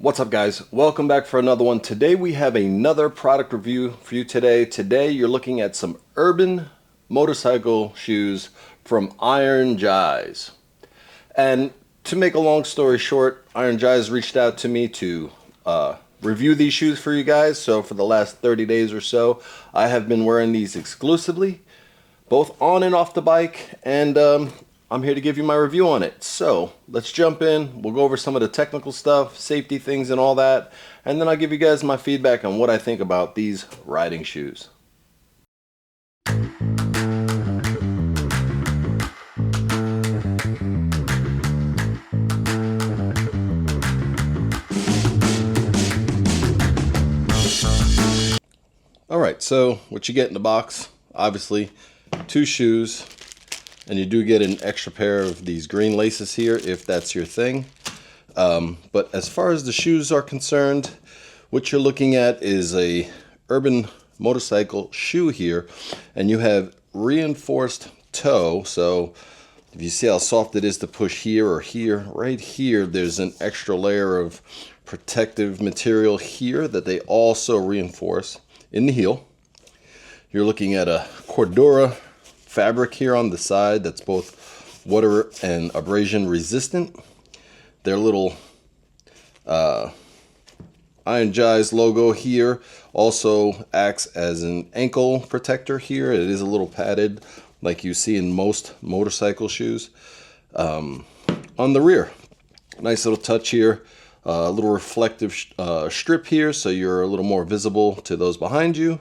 What's up, guys? Welcome back for another one. Today we have another product review for you today. Today you're looking at some urban motorcycle shoes from Iron Jias. And to make a long story short, Iron Jias reached out to me to review these shoes for you guys. So for the last 30 days or so, I have been wearing these exclusively, both on and off the bike, and I'm here to give you my review on it. So let's jump in. We'll go over some of the technical stuff, safety things and all that, and then I'll give you guys my feedback on what I think about these riding shoes. Alright, so what you get in the box, obviously, two shoes. And you do get an extra pair of these green laces here if that's your thing. But as far as the shoes are concerned, what you're looking at is a urban motorcycle shoe here. And you have reinforced toe. So if you see how soft it is to push here or here, right here, there's an extra layer of protective material here that they also reinforce in the heel. You're looking at a Cordura fabric here on the side that's both water and abrasion resistant. Their little Iron Jias logo here also acts as an ankle protector here. It is a little padded like you see in most motorcycle shoes. On the rear, nice little touch here, a little reflective strip here so you're a little more visible to those behind you.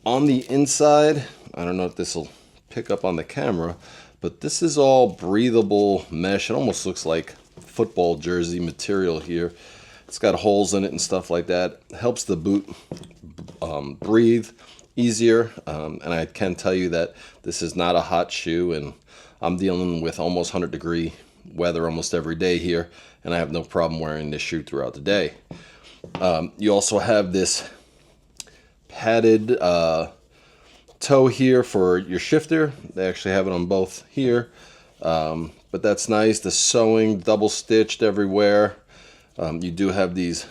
On the inside, I don't know if this will pick up on the camera, but this is all breathable mesh. It almost looks like football jersey material here. It's got holes in it and stuff like that. It helps the boot breathe easier. And I can tell you that this is not a hot shoe, and I'm dealing with almost 100-degree weather almost every day here, and I have no problem wearing this shoe throughout the day. You also have this padded toe here for your shifter. They actually have it on both here, but that's nice. The sewing double stitched everywhere. You do have these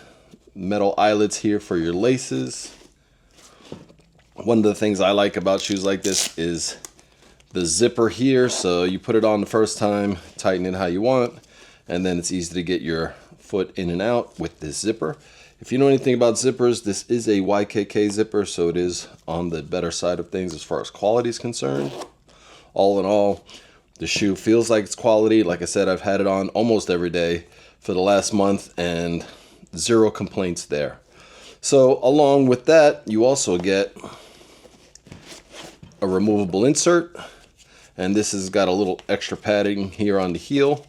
metal eyelets here for your laces. One of the things I like about shoes like this is the zipper here, so you put it on the first time, tighten it how you want, and then it's easy to get your foot in and out with this zipper. If you know anything about zippers, this is a YKK zipper, so it is on the better side of things as far as quality is concerned. All in all, the shoe feels like it's quality. Like I said, I've had it on almost every day for the last month and zero complaints there. So along with that, you also get a removable insert, and this has got a little extra padding here on the heel.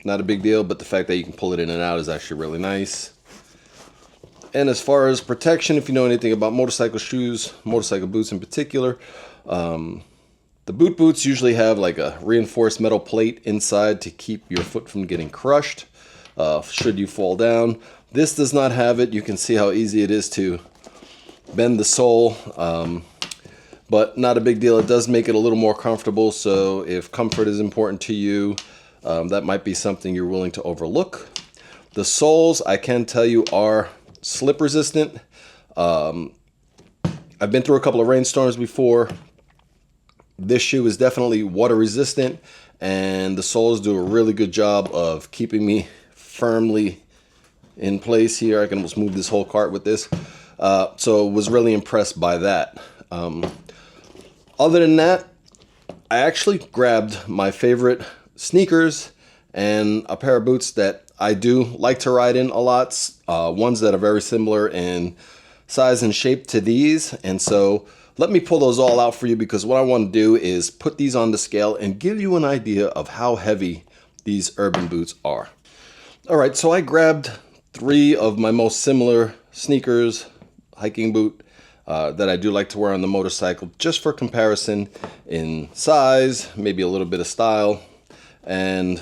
Not a big deal, but the fact that you can pull it in and out is actually really nice. And as far as protection, if you know anything about motorcycle shoes, motorcycle boots in particular, the boot boots usually have like a reinforced metal plate inside to keep your foot from getting crushed should you fall down. This does not have it. You can see how easy it is to bend the sole, but not a big deal. It does make it a little more comfortable, so if comfort is important to you, that might be something you're willing to overlook. The soles, I can tell you, are slip resistant. I've been through a couple of rainstorms before. This shoe is definitely water resistant, and the soles do a really good job of keeping me firmly in place here. I can almost move this whole cart with this. So was really impressed by that. Other than that, I actually grabbed my favorite sneakers and a pair of boots that I do like to ride in a lot, ones that are very similar in size and shape to these. And so let me pull those all out for you, because what I want to do is put these on the scale and give you an idea of how heavy these urban boots are. All right, so I grabbed three of my most similar sneakers, hiking boot, that I do like to wear on the motorcycle, just for comparison in size, maybe a little bit of style, and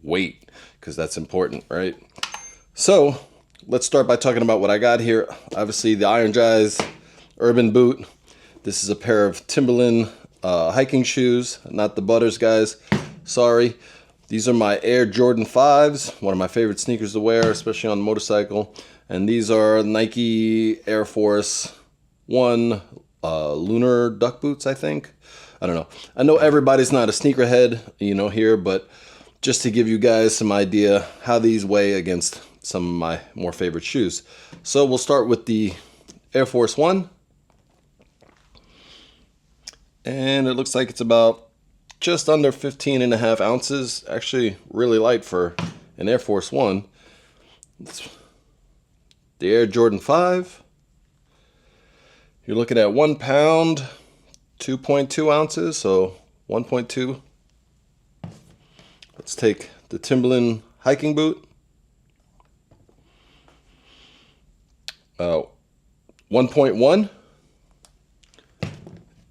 weight, because that's important, right? So let's start by talking about what I got here. Obviously the Iron Jias urban boot. This is a pair of Timberland hiking shoes, not the Butters, guys, sorry. These are my Air Jordan 5s, one of my favorite sneakers to wear, especially on a motorcycle. And these are Nike Air Force 1 lunar duck boots, I think. I don't know. I know everybody's not a sneakerhead, here, but just to give you guys some idea how these weigh against some of my more favorite shoes. So we'll start with the Air Force 1. And it looks like it's about just under 15.5 ounces. Actually, really light for an Air Force 1. It's the Air Jordan 5. You're looking at 1 pound, 2.2 ounces, so 1.2. Let's take the Timberland hiking boot. 1.1.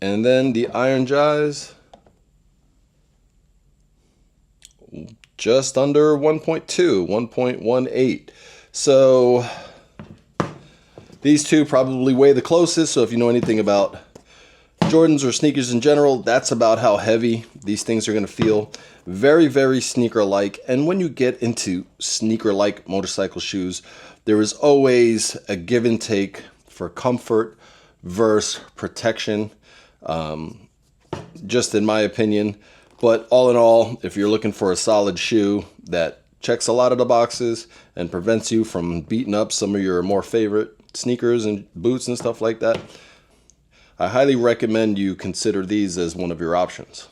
And then the Iron Jias, just under 1.2, 1.18. So these two probably weigh the closest. So if you know anything about Jordans or sneakers in general, that's about how heavy these things are going to feel. Very, very sneaker-like. And when you get into sneaker-like motorcycle shoes, there is always a give and take for comfort versus protection. Just in my opinion. But all in all, if you're looking for a solid shoe that checks a lot of the boxes and prevents you from beating up some of your more favorite sneakers and boots and stuff like that, I highly recommend you consider these as one of your options.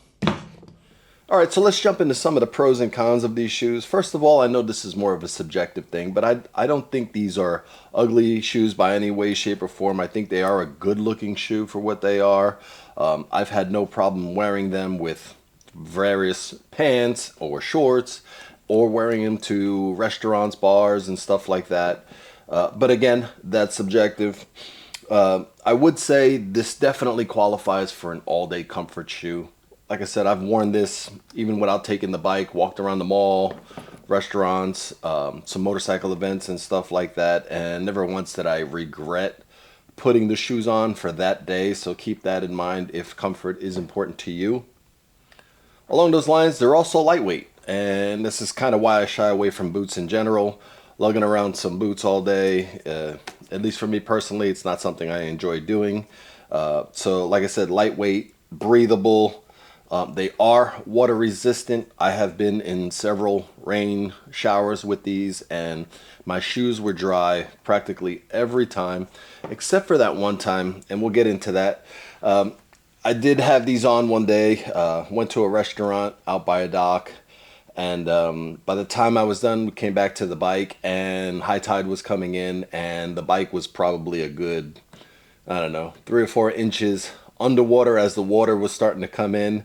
All right, so let's jump into some of the pros and cons of these shoes. First of all, I know this is more of a subjective thing, but I don't think these are ugly shoes by any way, shape, or form. I think they are a good-looking shoe for what they are. I've had no problem wearing them with various pants or shorts, or wearing them to restaurants, bars, and stuff like that. But again, that's subjective. I would say this definitely qualifies for an all-day comfort shoe. Like I said, I've worn this even without taking the bike, walked around the mall, restaurants, some motorcycle events and stuff like that, and never once did I regret putting the shoes on for that day. So keep that in mind if comfort is important to you. Along those lines, they're also lightweight, and this is kind of why I shy away from boots in general. Lugging around some boots all day, at least for me personally, it's not something I enjoy doing. So like I said, lightweight, breathable. They are water resistant. I have been in several rain showers with these, and my shoes were dry practically every time, except for that one time, and we'll get into that. I did have these on one day, went to a restaurant out by a dock, and by the time I was done, we came back to the bike, and high tide was coming in, and the bike was probably a good, I don't know, 3 or 4 inches underwater as the water was starting to come in.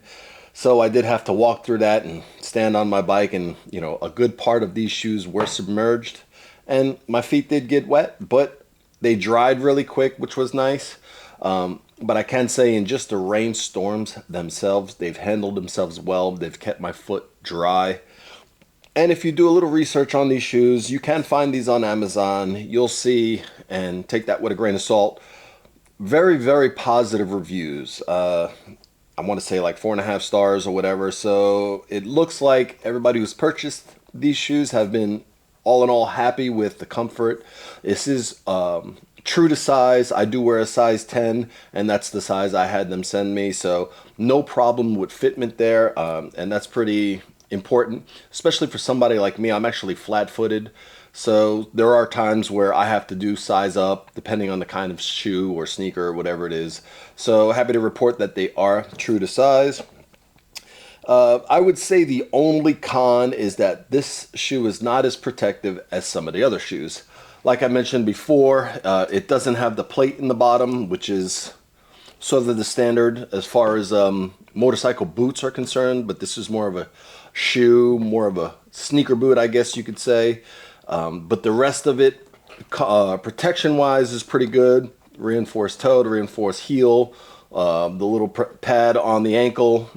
So I did have to walk through that and stand on my bike, and a good part of these shoes were submerged, and my feet did get wet, but they dried really quick, which was nice. But I can say in just the rainstorms themselves, they've handled themselves well. They've kept my foot dry. And if you do a little research on these shoes, you can find these on Amazon. You'll see, and take that with a grain of salt, very, very positive reviews. I want to say like 4.5 stars or whatever. So it looks like everybody who's purchased these shoes have been all in all happy with the comfort. This is true to size. I do wear a size 10, and that's the size I had them send me. So no problem with fitment there, and that's pretty important, especially for somebody like me. I'm actually flat-footed. So there are times where I have to do size up depending on the kind of shoe or sneaker or whatever it is. So happy to report that they are true to size. I would say the only con is that this shoe is not as protective as some of the other shoes. Like I mentioned before, it doesn't have the plate in the bottom, which is sort of the standard as far as motorcycle boots are concerned, but this is more of a shoe, more of a sneaker boot, I guess you could say. But the rest of it, protection-wise, is pretty good. Reinforced toe, reinforced heel, the little pad on the ankle,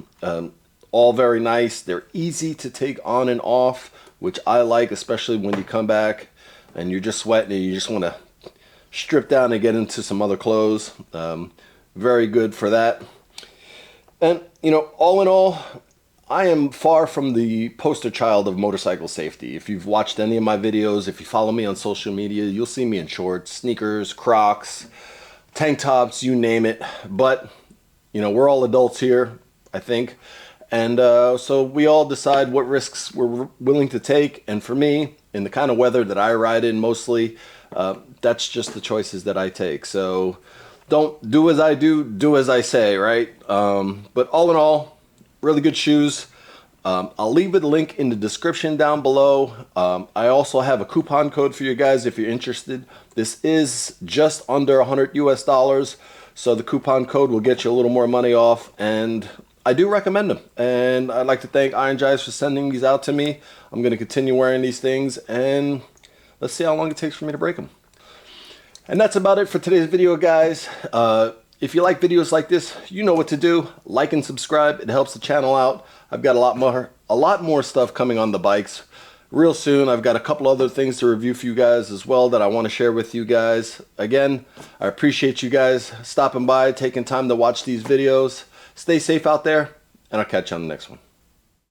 all very nice. They're easy to take on and off, which I like, especially when you come back and you're just sweating and you just want to strip down and get into some other clothes. Very good for that. And, all in all, I am far from the poster child of motorcycle safety. If you've watched any of my videos, if you follow me on social media, you'll see me in shorts, sneakers, Crocs, tank tops, you name it. But, you know, we're all adults here, I think. And so we all decide what risks we're willing to take. And for me, in the kind of weather that I ride in mostly, that's just the choices that I take. So don't do as I do, do as I say, right? But all in all, really good shoes. I'll leave a link in the description down below. I also have a coupon code for you guys if you're interested. This is just under $100 US, so the coupon code will get you a little more money off, and I do recommend them. And I'd like to thank Jias for sending these out to me. I'm going to continue wearing these things, and let's see how long it takes for me to break them. And that's about it for today's video, guys. If you like videos like this, you know what to do. Like and subscribe. It helps the channel out. I've got a lot more stuff coming on the bikes real soon. I've got a couple other things to review for you guys as well that I want to share with you guys. Again, I appreciate you guys stopping by, taking time to watch these videos. Stay safe out there, and I'll catch you on the next one.